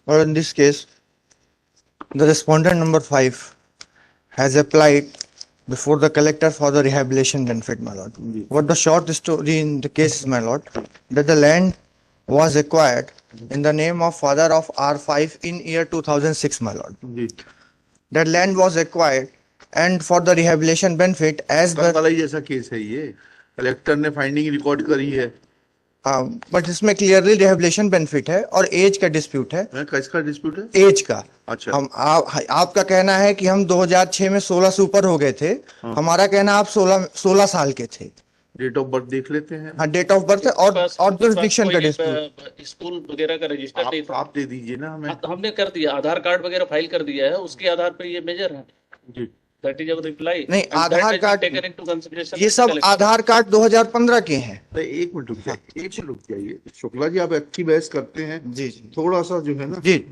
or in this case, the respondent number 5 has applied before the collector for the rehabilitation benefit, my lord. What the short story in the case is, my lord, that the land was acquired in the name of father of R5 in year 2006, my lord. That land was acquired and for the rehabilitation benefit as the वाला ही जैसा case है ये, collector ने finding record करी है। But इसमें clearly rehabilitation benefit है और एज का डिस्प्यूट है। किसका डिस्प्यूट है? एज का। अच्छा। आपका कहना है कि हम 2006 में 16 से ऊपर हो गए थे। हाँ। हमारा कहना आप 16 साल के थे। डेट ऑफ बर्थ देख लेते हैं। हाँ, डेट ऑफ बर्थ और जुरिसडिक्शन का डिस्प्यूट। स्कूल वगैरह का रजिस्टर नहीं था। आप दे दीजिए ना हमें। हमने कर दिया, आधार कार्ड वगैरह फाइल कर दिया है, उसके आधार पर ये मेजर है जी। That is our reply. नहीं, Aadhaar card taken into consideration. ये सब आधार कार्ड 2015 के हैं। एक मिनट रुक जाइए, एक मिनट रुक जाइए शुक्ला जी, आप अच्छी बहस करते हैं जी। थोड़ा सा जो है ना जी,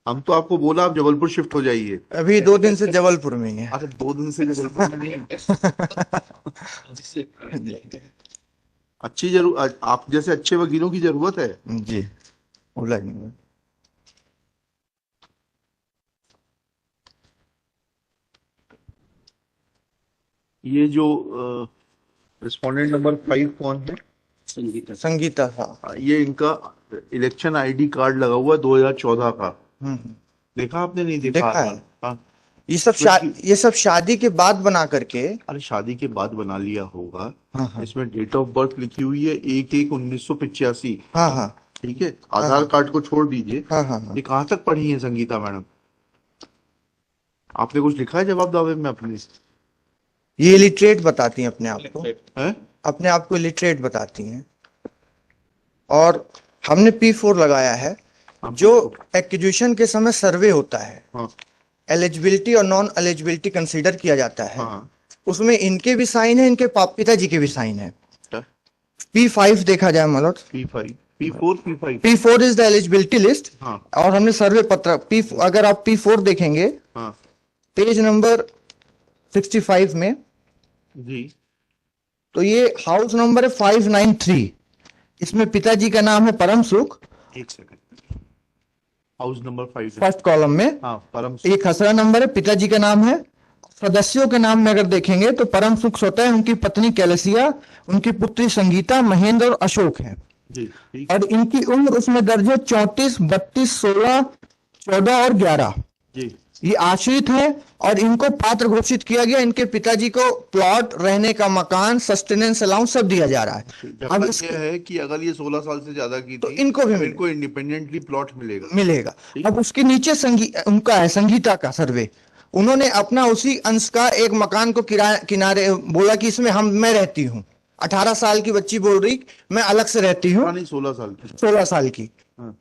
हम तो आपको बोला आप जबलपुर शिफ्ट हो जाइए। अभी 2 दिन से जबलपुर में ही है। अरे 2 दिन से जबलपुर में नहीं। अच्छी जरूर आप जैसे अच्छे वकीलों की जरूरत है। जी, बोला नहीं। ये जो रिस्पोंडेंट नंबर 5 कौन है? संगीता था। ये इनका इलेक्शन आईडी कार्ड लगा हुआ 2014 का। हम्म। देखा आपने? नहीं देखा? देखा है। हाँ। ये सब शादी के बाद बना करके। अरे शादी के बाद बना लिया होगा। हाँ, हाँ। इसमें डेट ऑफ बर्थ लिखी हुई है 1/1/1985। हाँ, हाँ। ठीक है, आधार कार्ड को छोड़ दीजिए। हाँ, हाँ, हाँ। ये कहाँ तक पढ़ी है संगीता मैडम? आपने कुछ लिखा है जवाब दावे में अपने? ये इलिटरेट बताती हैं अपने आप को। हैं? अपने आप को इलिटरेट बताती हैं। और हमने P4 लगाया है, जो एक्विजिशन के समय सर्वे होता है। हाँ। एलिजिबिलिटी और नॉन एलिजिबिलिटी कंसीडर किया जाता है। हाँ। उसमें इनके भी साइन है, इनके पिताजी के भी साइन है। P5 देखा जाए मतलब। P5, P4, P5। P4 is the eligibility list. हाँ। और हमने सर्वे पत्र अगर आप P4 देखेंगे, हाँ। पेज नंबर 65 में, जी। तो ये हाउस नंबर है 593। इसमें पिताजी का नाम है परम सुख। एक second, house number 5 first column में। हाँ, परम एक खसरा नंबर है, पिताजी का नाम है। सदस्यों के नाम में अगर देखेंगे तो परम सुख स्वतः है, उनकी पत्नी कैलसिया, उनकी पुत्री संगीता, महेंद्र और अशोक है। जी। ठीक। और इनकी उम्र उसमें दर्ज है 34, 32, 16, 14 और 11। जी। ये आश्रित है और इनको पात्र घोषित किया गया। इनके पिताजी को प्लॉट, रहने का मकान, सस्टेनेंस अलाउंस सब दिया जा रहा है। अब ये है कि अगर ये 16 साल से ज्यादा की तो थी, इनको भी इनको इंडिपेंडेंटली प्लॉट मिलेगा। मिलेगा। अब उसके नीचे उनका है संगीता का सर्वे। उन्होंने अपना उसी अंश का एक मकान को किनारे बोला कि इसमें मैं रहती हूँ। 18 साल की बच्ची बोल रही मैं अलग से रहती हूँ। नहीं, 16 साल की। 16 साल की। हाँ।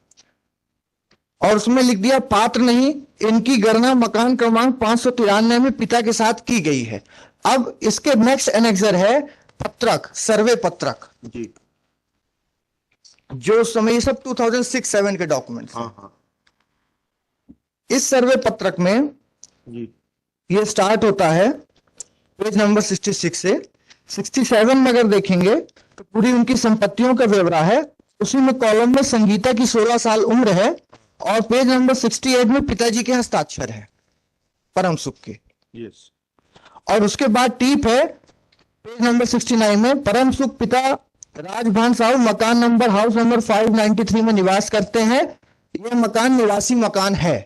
और उसमें लिख दिया पात्र नहीं। इनकी गणना मकान क्रमांक 593 में पिता के साथ की गई है। अब इसके नेक्स्ट एनेक्सर है पत्रक, सर्वे पत्रक। जी। जो उस समय, ये सब 2006-7 के डॉक्यूमेंट्स। हाँ। हाँ। इस सर्वे पत्रक में जी। ये स्टार्ट होता है पेज नंबर 66 से। 67 में अगर देखेंगे तो पूरी उनकी संपत्तियों का ब्यौरा है। उसी में कॉलम में संगीता की 16 साल उम्र है और पेज नंबर 68 में पिताजी के हस्ताक्षर है परम सुख के। यस। और उसके बाद टीप है पेज नंबर 69 में, परम सुख पिता राजभान साहू मकान नंबर हाउस नंबर 593 में निवास करते हैं। यह मकान निवासी मकान है।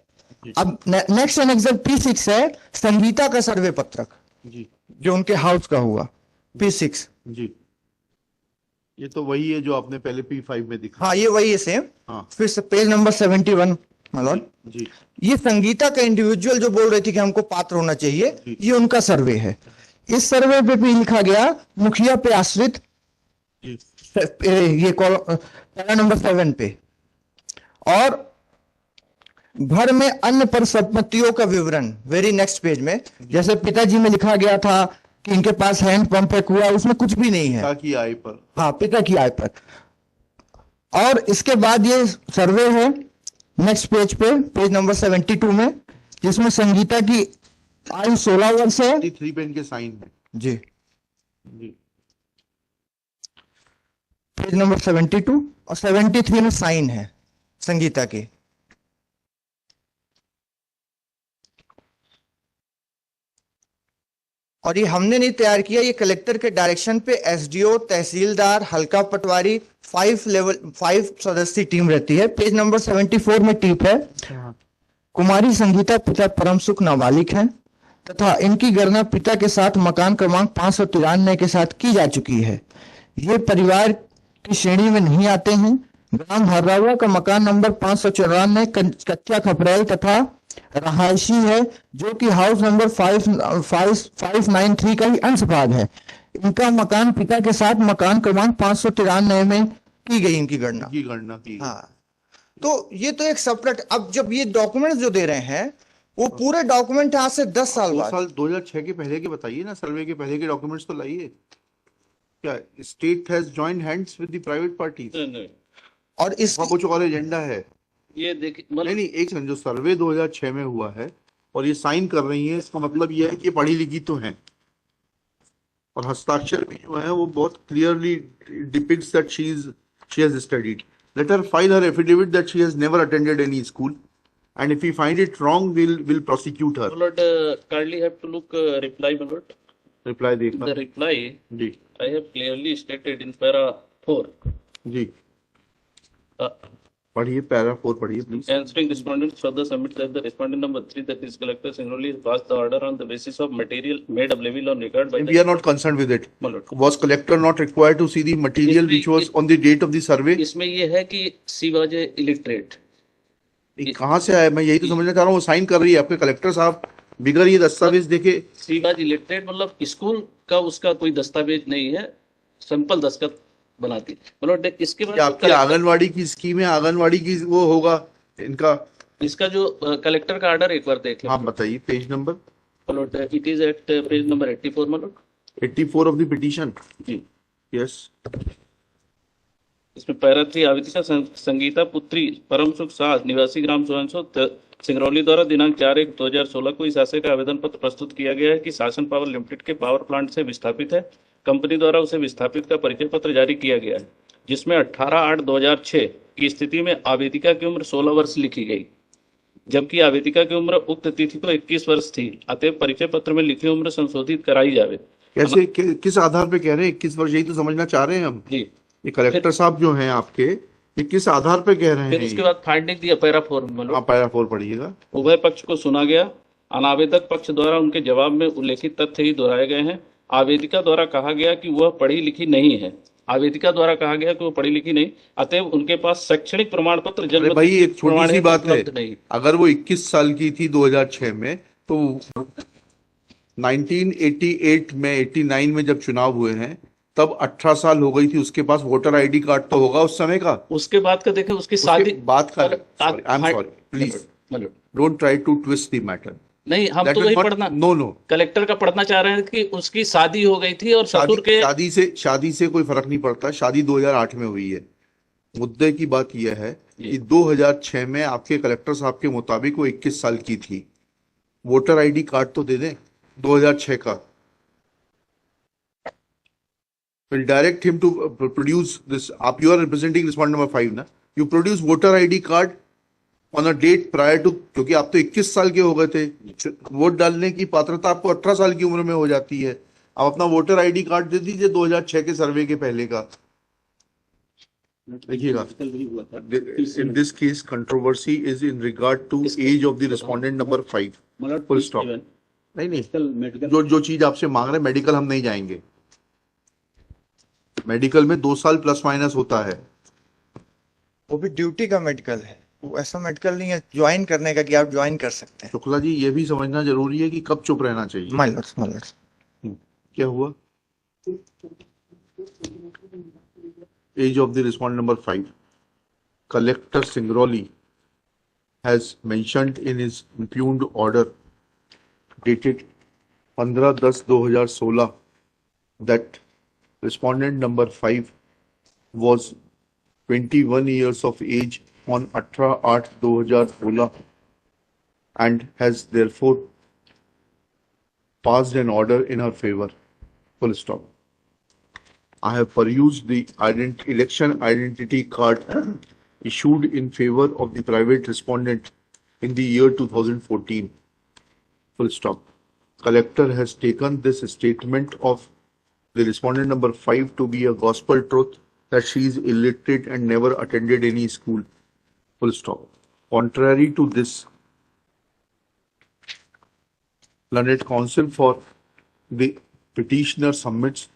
अब नेक्स्ट एनेक्सर P6 है संगीता का सर्वे पत्रक। जी। जो उनके हाउस का हुआ P6। जी। ये तो वही है जो आपने पहले P5 में दिखा। हाँ, ये वही है सेम। हाँ। फिर से पेज नंबर 71 मतलब। जी। ये संगीता का इंडिविजुअल जो बोल रही थी कि हमको पात्र होना चाहिए, ये उनका सर्वे है। इस सर्वे पे भी लिखा गया मुखिया पे आश्रित। जी। ये पैरा नंबर 7 पे। और घर में अन्य परिसंपत्तियों का विवरण वेरी नेक्स्ट पेज में। जैसे पिताजी में लिखा गया था कि इनके पास हैंड पंप है, कुआ, उसमें कुछ भी नहीं है। पिता की आय पर। हाँ, पिता की आय पर। और इसके बाद ये सर्वे है नेक्स्ट पेज पे, पेज नंबर 72 में, जिसमें संगीता की आयु 16 वर्ष है। 3 पे इनके साइन है। जी। जी। पेज नंबर 72 और 73 में साइन है संगीता के। और ये हमने नहीं तैयार किया, ये कलेक्टर के डायरेक्शन पे एसडीओ, तहसीलदार, हल्का पटवारी, 5 सदस्यीय टीम रहती है। पेज नंबर 74 में टिप है, कुमारी संगीता पिता परम सुख नाबालिग हैं तथा इनकी गणना पिता के साथ मकान क्रमांक 593 के साथ की जा चुकी है। ये परिवार की श्रेणी में नहीं आते हैं। ग्राम हर्रावा का मकान नंबर 594 कच्चा खपरेल तथा रहायशी है, जो कि हाउस नंबर 593 का ही अंश भाग है। इनका मकान पिता के साथ मकान क्रमांक 593 में की गई इनकी गणना। की गणना की। हाँ, तो ये तो एक सेपरेट, अब जब ये डॉक्यूमेंट्स जो दे रहे हैं वो पूरे डॉक्यूमेंट आज से 10 साल बाद। 2006 के पहले के बताइए ना, सर्वे के पहले के डॉक्यूमेंट्स तो लाइए। क्या state has joined hands with the private party? नहीं, और इस कुछ और एजेंडा है? ये देखिए नहीं, एक सेकंड, जो सर्वे 2006 में हुआ है और ये साइन कर रही है, इसका मतलब ये है कि पढ़ी लिखी तो है, और हस्ताक्षर भी जो है वो बहुत clearly depicts that she has studied. Let her file her affidavit that she has never attended any school, and if we find it wrong we'll prosecute her. my lord, kindly have to look reply, my lord. Reply देखना The reply जी। I have clearly stated in para 4. जी Uh, पढ़िए, para 4 पढ़िए please. Answering respondent further submits that the respondent number 3, that is collector Singrauli, has passed the order on the basis of material made available on record by We are not concerned with it. My lord. Was collector not required to see the material which was on the date of the survey? इसमें ये है कि she was a illiterate. ये कहाँ से आया? मैं यही तो समझना चाह रहा हूँ। वो साइन कर रही है आपके कलेक्टर साहब बिगर ये दस्तावेज देखे। She was illiterate मतलब स्कूल का उसका कोई दस्तावेज नहीं है, सिंपल दस्तखत बनाती। मतलब इसके बाद आपकी आंगनवाड़ी की स्कीम है, आंगनवाड़ी की वो होगा इनका। इसका जो कलेक्टर का ऑर्डर एक बार देख लें। हाँ बताइए, पेज नंबर। मतलब it is at page number 84 मतलब 84 ऑफ द पिटीशन। जी यस। इसमें पैरा 3 आवेदिका संगीता पुत्री परम सुख साज निवासी ग्राम सोहनसो सिंगरौली द्वारा दिनांक 4/1/2016 को इस आशय का आवेदन पत्र प्रस्तुत किया गया है कि शासन पावर लिमिटेड के पावर प्लांट से विस्थापित है। कंपनी द्वारा उसे विस्थापित का परिचय पत्र जारी किया गया है, जिसमें 18/8/2006 की स्थिति में आवेदिका की उम्र 16 वर्ष लिखी गई, जबकि आवेदिका की उम्र उक्त तिथि को 21 वर्ष थी। अतः परिचय पत्र में लिखी उम्र संशोधित कराई जावे। कैसे, किस आधार पे कह रहे हैं 21 वर्ष? यही तो समझना चाह रहे हैं हम जी। ये कलेक्टर साहब जो हैं आपके, ये किस आधार पे कह रहे हैं? फिर उसके बाद फाइंडिंग दिया पैरा 4 में। हाँ, पैरा 4 पढ़िएगा। उभय पक्ष को सुना गया। अनावेदक पक्ष द्वारा उनके जवाब में उल्लेखित तथ्य ही दोहराए गए हैं। आवेदिका द्वारा कहा गया कि वह पढ़ी लिखी नहीं है। आवेदिका द्वारा कहा गया कि वो पढ़ी लिखी नहीं, अतएव उनके पास शैक्षणिक प्रमाण पत्र जन्म भाई एक छोटी सी बात है, नहीं। अगर वो 21 साल की थी 2006 में, तो 1988 में 89 में जब चुनाव हुए हैं तब 18 साल हो गई थी। उसके पास वोटर आईडी कार्ड तो होगा उस समय का। उसके बाद का देखें, उसकी शादी बात का I am sorry, please don't try to twist the matter. नहीं, हम तो वही पढ़ना, नो कलेक्टर का पढ़ना चाह रहे हैं कि उसकी शादी हो गई थी और ससुर के शादी से कोई फर्क नहीं पड़ता। शादी 2008 में हुई है। मुद्दे की बात यह है कि 2006 में आपके कलेक्टर साहब के मुताबिक वो 21 साल की थी। वोटर आईडी कार्ड तो दे दें 2006 का। Will direct him to produce this. You are representing respondent number 5 ना? You produce voter ID card on a date prior to, क्योंकि आप तो 21 साल के हो गए थे। वोट डालने की पात्रता आपको 18 साल की उम्र में हो जाती है। आप अपना वोटर आईडी कार्ड दे दीजिए 2006 के सर्वे के पहले का। देखिएगा, in this case controversy is in regard to age of the respondent number 5. Full stop. नहीं, जो चीज आपसे मांग रहे हैं, मेडिकल हम नहीं जाएंगे। मेडिकल में 2 साल प्लस माइनस होता है। वो भी ड्यूटी का मेडिकल है, वो ऐसा मेडिकल नहीं है ज्वाइन करने का कि आप ज्वाइन कर सकते हैं। शुक्ला जी, ये भी समझना जरूरी है कि कब चुप रहना चाहिए। माय लॉर्ड, क्या हुआ? Age of the respondent number 5, collector Singrauli has mentioned in his impugned order dated 15/10/2016 that respondent number 5 was 21 years of age on 18/8/2016 and has therefore passed an order in her favor. Full stop. I have perused the election identity card issued in favor of the private respondent in the year 2014. Full stop. Collector has taken this statement of the respondent number 5 to be a gospel truth that she is illiterate and never attended any school. Full stop. Contrary to this, learned counsel for the petitioner submits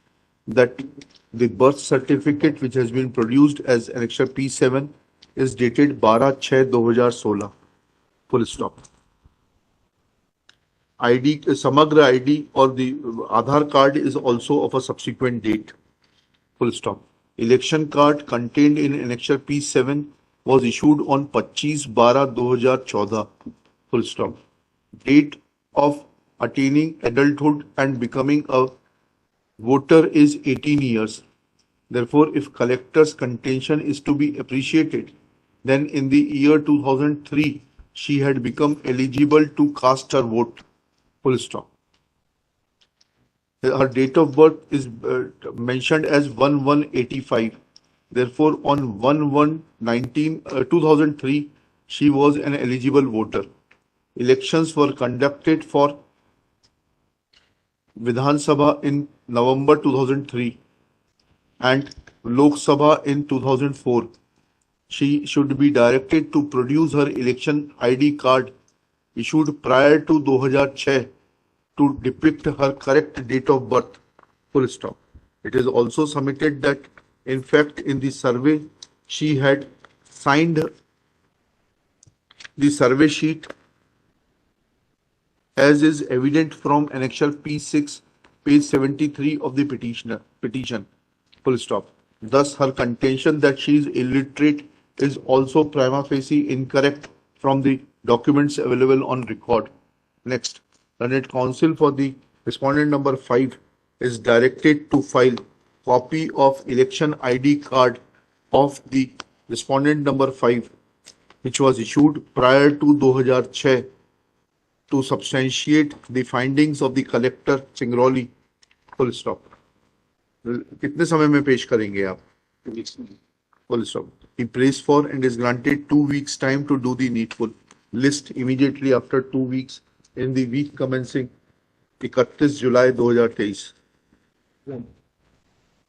that the birth certificate which has been produced as Annexure P7 is dated 12/6/2016. Full stop. ID, Samagra ID or the Aadhaar card is also of a subsequent date. Full stop. Election card contained in Annexure P7 was issued on 25/12/2014. Full stop. Date of attaining adulthood and becoming a voter is 18 years. Therefore, if collector's contention is to be appreciated, then in the year 2003, she had become eligible to cast her vote. Full stop. Her date of birth is mentioned as 1185. Therefore, on 11/19/2003, she was an eligible voter. Elections were conducted for Vidhan Sabha in November 2003 and Lok Sabha in 2004. She should be directed to produce her election ID card issued prior to 2006 to depict her correct date of birth. Full stop. It is also submitted that, in fact, in the survey, she had signed the survey sheet as is evident from Annexure P6, page 73 of the petition. Full stop. Thus, her contention that she is illiterate is also prima facie incorrect from the documents available on record. Next, learned counsel for the respondent number 5 is directed to file copy of election ID card of the respondent number 5, which was issued prior to 2006 to substantiate the findings of the collector Singrauli. Full stop. कितने समय में पेश करेंगे आप? Full stop. He prays for and is granted 2 weeks time to do the needful. List immediately after 2 weeks in the week commencing 31 July 2023.